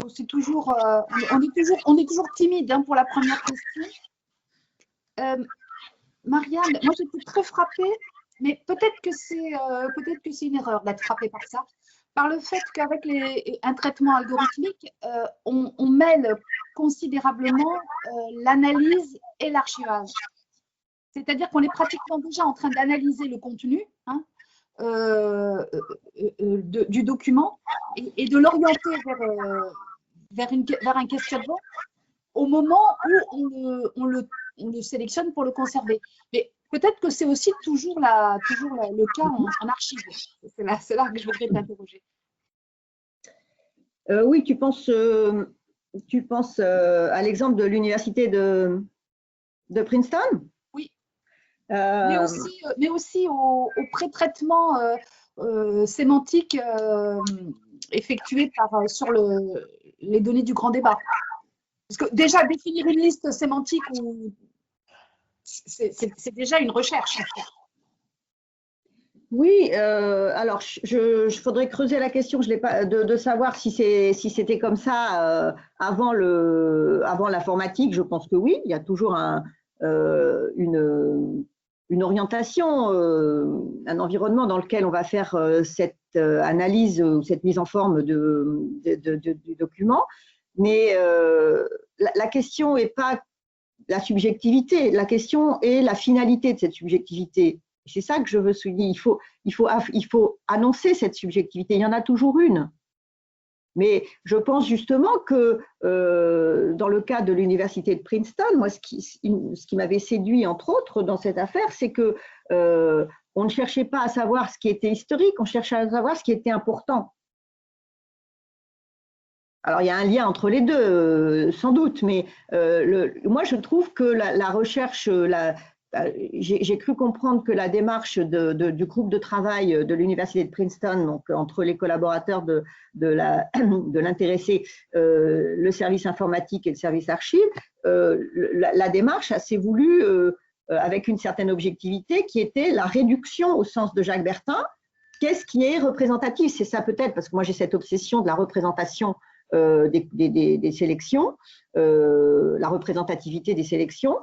c'est toujours, on est toujours timide hein, pour la première question. Marianne, moi j'étais très frappée, mais peut-être que c'est une erreur d'être frappée par ça, par le fait qu'avec un traitement algorithmique, on mêle considérablement l'analyse et l'archivage. C'est-à-dire qu'on est pratiquement déjà en train d'analyser le contenu hein, du document et de l'orienter vers un questionnement au moment où on le sélectionne pour le conserver. Mais peut-être que c'est aussi toujours le cas en archive. C'est là que je voudrais t'interroger. Oui, tu penses à l'exemple de l'université de Princeton? Oui, mais aussi au pré-traitement sémantique effectué sur les données du grand débat. Parce que déjà, définir une liste sémantique, c'est déjà une recherche. Oui, alors je faudrait creuser la question, je l'ai pas, de savoir si c'était comme ça avant l'informatique. Je pense que oui, il y a toujours une orientation, un environnement dans lequel on va faire cette analyse ou cette mise en forme du document. Mais la question n'est pas la subjectivité, la question est la finalité de cette subjectivité. C'est ça que je veux souligner. Il faut annoncer cette subjectivité. Il y en a toujours une. Mais je pense justement que dans le cas de l'université de Princeton, moi, ce qui m'avait séduit, entre autres, dans cette affaire, c'est que on ne cherchait pas à savoir ce qui était historique, on cherchait à savoir ce qui était important. Alors, il y a un lien entre les deux, sans doute, mais moi, je trouve que la recherche, j'ai cru comprendre que la démarche du groupe de travail de l'université de Princeton, donc entre les collaborateurs de l'intéressé, le service informatique et le service archive, la démarche s'est voulue avec une certaine objectivité qui était la réduction au sens de Jacques Bertin. Qu'est-ce qui est représentatif? C'est ça peut-être, parce que moi j'ai cette obsession de la représentation des sélections, la représentativité des sélections.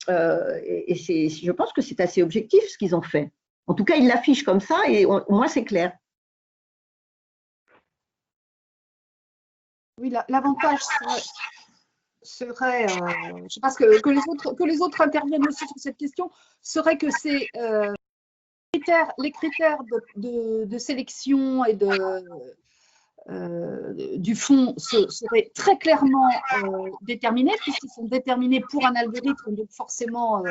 Et je pense que c'est assez objectif ce qu'ils ont fait. En tout cas, ils l'affichent comme ça et au moins c'est clair. Oui, l'avantage serait je pense que les autres interviennent aussi sur cette question, serait que c'est les critères de sélection et du fond seraient très clairement déterminés, puisqu'ils sont déterminés pour un algorithme, donc forcément,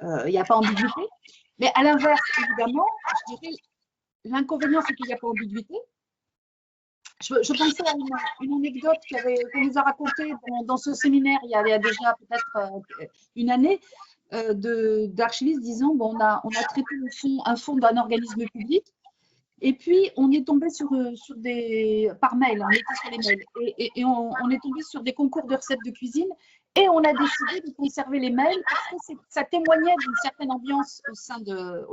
il n'y a pas ambiguïté. Mais à l'inverse, évidemment, je dirais, l'inconvénient, c'est qu'il n'y a pas ambiguïté. Je pensais à une anecdote qu'on nous a racontée dans ce séminaire il y a déjà peut-être une année, d'archivistes disant bon, on a traité un fonds d'un organisme public. Et puis, on est tombé par mail, on était sur les mails, et on est tombé sur des concours de recettes de cuisine, et on a décidé de conserver les mails parce que ça témoignait d'une certaine ambiance au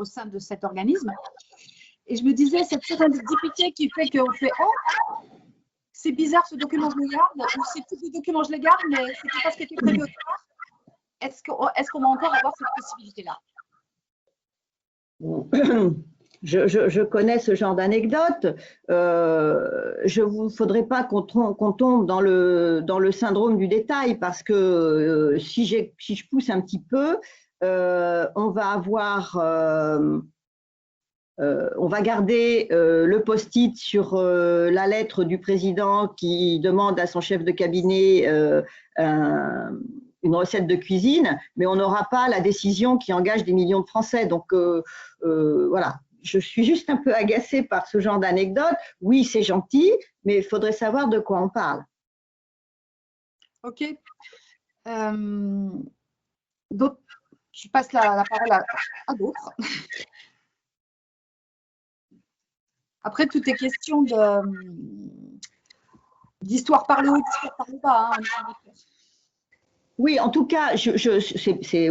sein de cet organisme. Et je me disais, cette sérendipité qui fait qu'on fait « Oh, c'est bizarre ce document, je le garde », ou « C'est tous les documents, je les garde, mais c'était pas ce qui était prévu au départ ». Est-ce qu'on va encore avoir cette possibilité-là? Je connais ce genre d'anecdote. Je ne faudrait pas qu'on tombe dans le syndrome du détail, parce que si je pousse un petit peu, on va garder le post-it sur la lettre du président qui demande à son chef de cabinet une recette de cuisine, mais on n'aura pas la décision qui engage des millions de Français. Donc voilà. Je suis juste un peu agacée par ce genre d'anecdote. Oui, c'est gentil, mais il faudrait savoir de quoi on parle. Ok. Je passe la parole à d'autres. Après, tout est question d'histoire par le haut, d'histoire par le bas. Hein. Oui, en tout cas,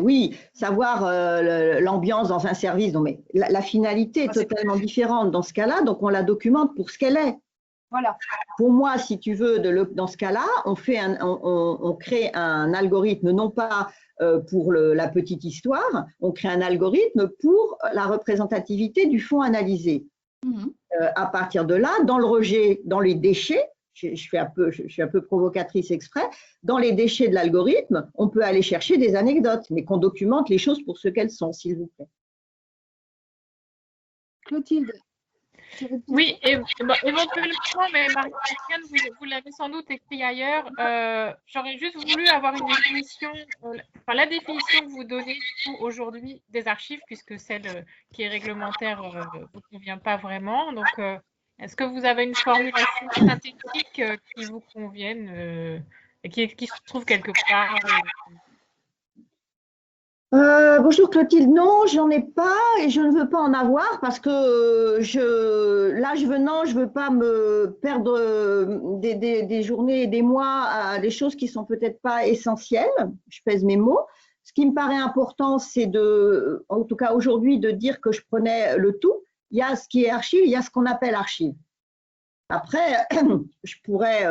oui, savoir l'ambiance dans un service. Non, mais la finalité est totalement différente dans ce cas-là, donc on la documente pour ce qu'elle est. Voilà. Pour moi, si tu veux, dans ce cas-là, on crée un algorithme, non pas pour la petite histoire, on crée un algorithme pour la représentativité du fonds analysé. À partir de là, dans le rejet, dans les déchets, je suis un peu provocatrice exprès, dans les déchets de l'algorithme, on peut aller chercher des anecdotes, mais qu'on documente les choses pour ce qu'elles sont, s'il vous plaît. Clotilde. Oui, éventuellement, mais Marie-Christiane, vous l'avez sans doute écrit ailleurs. J'aurais juste voulu avoir une définition, la définition que vous donnez aujourd'hui des archives, puisque celle qui est réglementaire ne vous convient pas vraiment. Donc, est-ce que vous avez une formulation synthétique qui vous convienne et qui se trouve quelque part Bonjour Clotilde, non, j'en ai pas et je ne veux pas en avoir parce que l'âge venant, je ne veux pas me perdre des journées et des mois à des choses qui sont peut-être pas essentielles. Je pèse mes mots. Ce qui me paraît important, c'est en tout cas aujourd'hui, de dire que je prenais le tout. Il y a ce qui est archive, il y a ce qu'on appelle archive. Après, je pourrais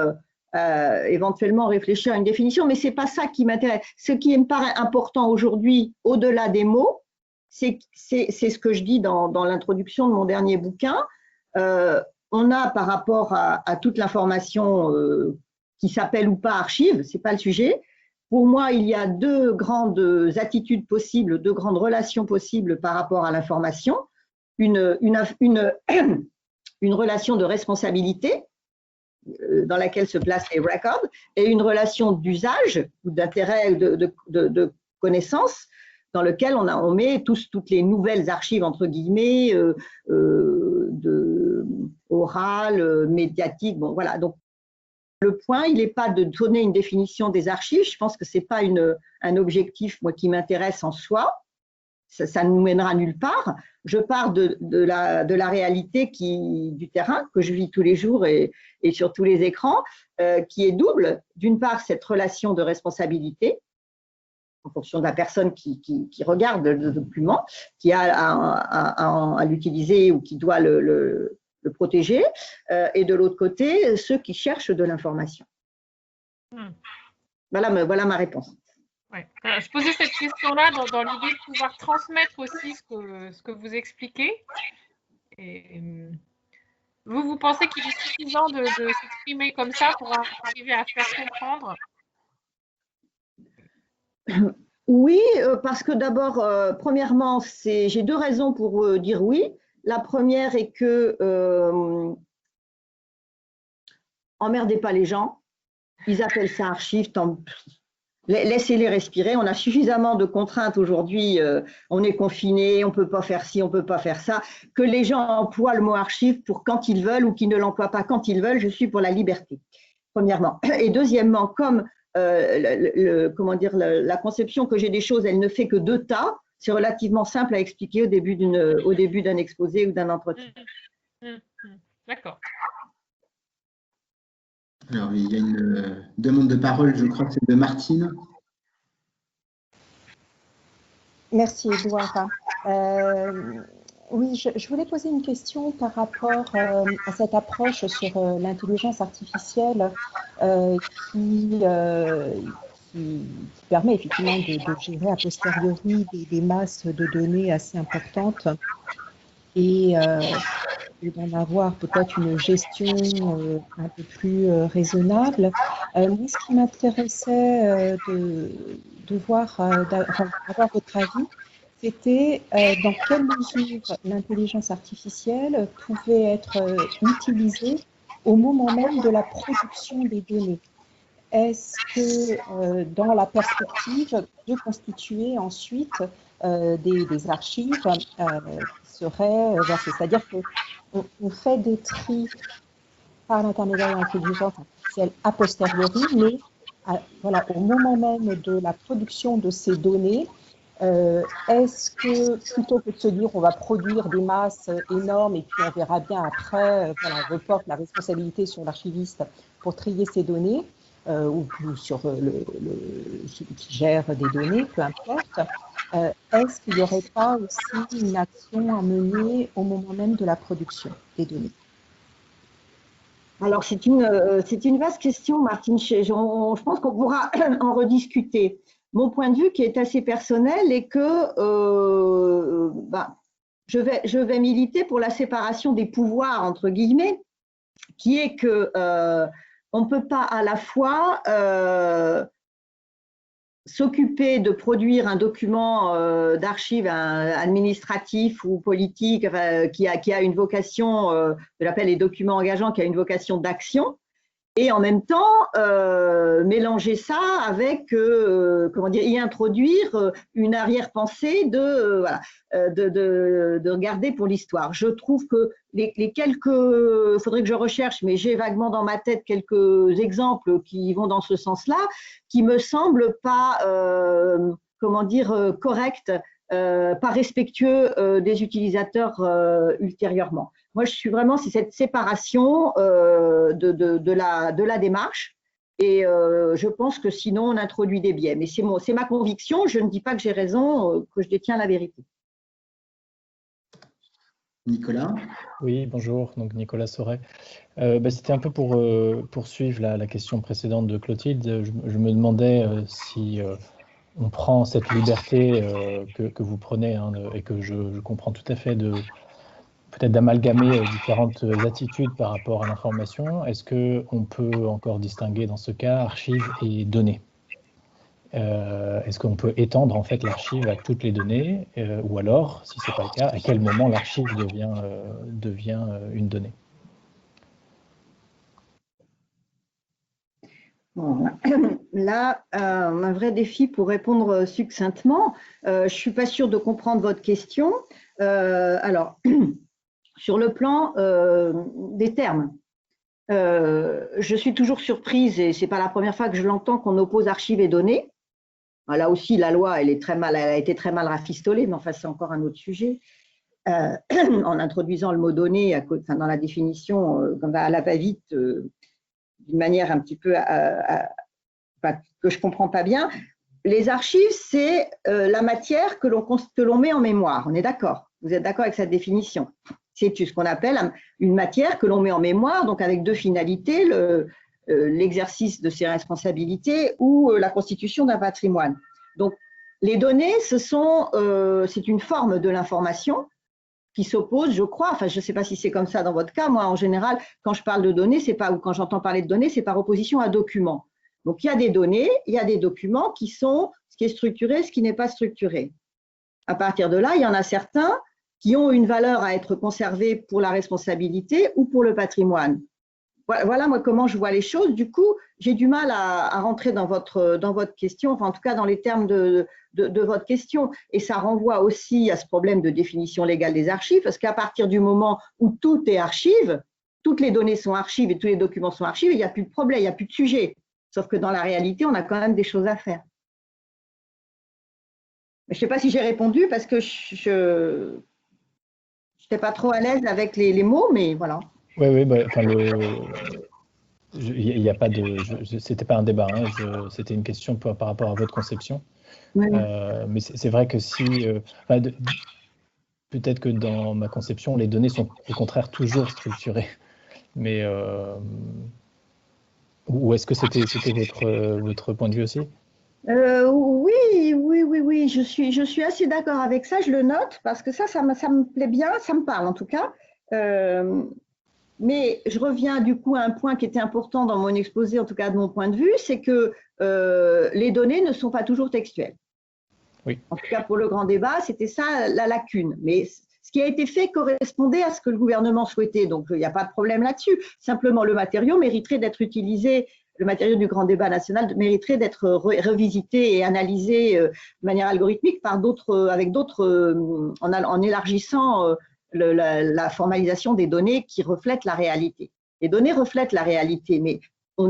éventuellement réfléchir à une définition, mais ce n'est pas ça qui m'intéresse. Ce qui me paraît important aujourd'hui, au-delà des mots, c'est ce que je dis dans l'introduction de mon dernier bouquin. On a par rapport à toute l'information qui s'appelle ou pas archive, ce n'est pas le sujet. Pour moi, il y a deux grandes attitudes possibles, deux grandes relations possibles par rapport à l'information. Une relation de responsabilité dans laquelle se placent les records et une relation d'usage ou d'intérêt de connaissance dans lequel on met toutes les nouvelles archives entre guillemets orales, médiatiques. Bon, voilà. Donc, le point, il n'est pas de donner une définition des archives. Je pense que ce n'est pas un objectif moi, qui m'intéresse en soi. Ça ne nous mènera nulle part. Je pars de la réalité du terrain que je vis tous les jours et sur tous les écrans, qui est double. D'une part, cette relation de responsabilité en fonction de la personne qui regarde le document, qui a à l'utiliser ou qui doit le protéger, et de l'autre côté, ceux qui cherchent de l'information. Voilà ma réponse. Ouais. Je posais cette question-là dans l'idée de pouvoir transmettre aussi ce que vous expliquez. Et vous pensez qu'il est suffisant de s'exprimer comme ça pour arriver à faire comprendre? Oui, parce que d'abord, premièrement, j'ai deux raisons pour dire oui. La première est que emmerdez pas les gens. Ils appellent ça archive, laissez-les respirer. On a suffisamment de contraintes aujourd'hui. On est confiné, on ne peut pas faire ci, on ne peut pas faire ça. Que les gens emploient le mot archive pour quand ils veulent ou qu'ils ne l'emploient pas quand ils veulent. Je suis pour la liberté, premièrement. Et deuxièmement, comme la conception que j'ai des choses, elle ne fait que deux tas. C'est relativement simple à expliquer au début d'un exposé ou d'un entretien. D'accord. Alors, il y a une demande de parole, je crois que c'est de Martine. Merci, Edouard. Oui, je voulais poser une question par rapport à cette approche sur l'intelligence artificielle qui permet effectivement de gérer a posteriori des masses de données assez importantes et d'en avoir peut-être une gestion un peu plus raisonnable. Moi, ce qui m'intéressait d'avoir votre avis, c'était dans quelle mesure l'intelligence artificielle pouvait être utilisée au moment même de la production des données. Est-ce que dans la perspective de constituer ensuite des archives qui seraient versées, c'est-à-dire qu'on fait des tris par l'intermédiaire de l'intelligence artificielle a posteriori, mais voilà, au moment même de la production de ces données, est-ce que plutôt que de se dire on va produire des masses énormes et puis on verra bien après, voilà, on reporte la responsabilité sur l'archiviste pour trier ces données, ou sur celui qui gère des données, peu importe, est-ce qu'il n'y aurait pas aussi une action à mener au moment même de la production des données? Alors, c'est une vaste question, Martine. Je pense qu'on pourra en rediscuter. Mon point de vue, qui est assez personnel, est que je vais militer pour la séparation des pouvoirs, entre guillemets, qui est que on ne peut pas à la fois s'occuper de produire un document d'archives administratif ou politique qui a une vocation, je l'appelle les documents engageants, qui a une vocation d'action, et en même temps mélanger ça avec, comment dire, y introduire une arrière-pensée de regarder pour l'histoire. Je trouve que les quelques, faudrait que je recherche, mais j'ai vaguement dans ma tête quelques exemples qui vont dans ce sens-là, qui me semblent pas, comment dire, corrects, pas respectueux des utilisateurs ultérieurement. Moi, je suis vraiment, c'est cette séparation de la démarche, et je pense que sinon on introduit des biais. Mais c'est ma conviction, je ne dis pas que j'ai raison, que je détiens la vérité. Nicolas? Oui, bonjour, donc Nicolas Sauret. C'était un peu pour poursuivre la question précédente de Clotilde. Je me demandais si on prend cette liberté que vous prenez, hein, et que je comprends tout à fait, peut-être d'amalgamer différentes attitudes par rapport à l'information. Est-ce qu'on peut encore distinguer dans ce cas archives et données? Est-ce qu'on peut étendre en fait l'archive à toutes les données, ou alors, si ce n'est pas le cas, à quel moment l'archive devient une donnée? Bon, là, un vrai défi pour répondre succinctement. Je ne suis pas sûre de comprendre votre question. Alors, sur le plan des termes, je suis toujours surprise, et ce n'est pas la première fois que je l'entends, qu'on oppose archives et données. Là aussi, la loi, elle a été très mal rafistolée, mais enfin, c'est encore un autre sujet. En introduisant le mot données dans la définition à la va-vite, d'une manière un petit peu que je ne comprends pas bien. Les archives, c'est la matière que l'on met en mémoire. On est d'accord? Vous êtes d'accord avec cette définition? C'est ce qu'on appelle une matière que l'on met en mémoire, donc avec deux finalités, l'exercice de ses responsabilités ou la constitution d'un patrimoine. Donc, les données, c'est une forme de l'information qui s'oppose, je crois, enfin je ne sais pas si c'est comme ça dans votre cas, moi en général, quand je parle de données, ou quand j'entends parler de données, c'est par opposition à documents. Donc il y a des données, il y a des documents qui sont ce qui est structuré, ce qui n'est pas structuré. À partir de là, il y en a certains qui ont une valeur à être conservés pour la responsabilité ou pour le patrimoine. Voilà moi comment je vois les choses. Du coup, j'ai du mal à rentrer dans votre question, enfin en tout cas dans les termes de votre question. Et ça renvoie aussi à ce problème de définition légale des archives, parce qu'à partir du moment où tout est archive, toutes les données sont archives et tous les documents sont archives, il n'y a plus de problème, il n'y a plus de sujet. Sauf que dans la réalité, on a quand même des choses à faire. Je ne sais pas si j'ai répondu parce que je n'étais pas trop à l'aise avec les mots, mais voilà. Oui, enfin il n'y a pas de, c'était pas un débat, hein, c'était une question par rapport à votre conception. Oui. Mais c'est vrai que si, peut-être que dans ma conception, les données sont au contraire toujours structurées. Mais ou est-ce que c'était votre point de vue aussi? Oui, je suis assez d'accord avec ça, je le note, parce que ça me plaît bien, ça me parle en tout cas. Mais je reviens du coup à un point qui était important dans mon exposé, en tout cas de mon point de vue, c'est que les données ne sont pas toujours textuelles. Oui. En tout cas pour le grand débat, c'était ça la lacune. Mais ce qui a été fait correspondait à ce que le gouvernement souhaitait, donc il n'y a pas de problème là-dessus. Simplement, le matériau mériterait d'être utilisé, le matériau du grand débat national mériterait d'être revisité et analysé de manière algorithmique par avec d'autres, en élargissant la formalisation des données qui reflètent la réalité. Les données reflètent la réalité, mais on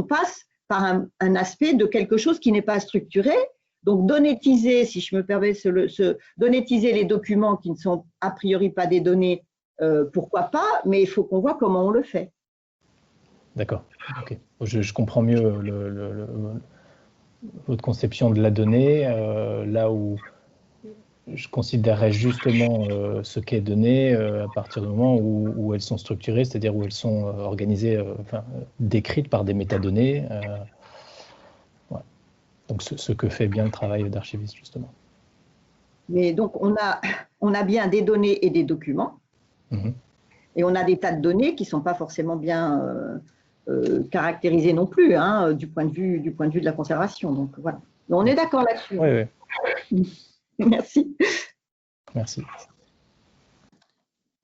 passe par un aspect de quelque chose qui n'est pas structuré. Donc, donétiser, si je me permets, donétiser les documents qui ne sont a priori pas des données, pourquoi pas, mais il faut qu'on voit comment on le fait. D'accord, ok. Je comprends mieux votre conception de la donnée, là où je considérerais justement ce qu'est donné à partir du moment où elles sont structurées, c'est-à-dire où elles sont organisées, décrites par des métadonnées. Ouais. Donc ce que fait bien le travail d'archiviste, justement. Mais donc, on a bien des données et des documents. Et on a des tas de données qui ne sont pas forcément bien caractérisées non plus, hein, du point de vue de la conservation. Donc, voilà. Mais on est d'accord là-dessus. Oui, oui. Merci. Merci.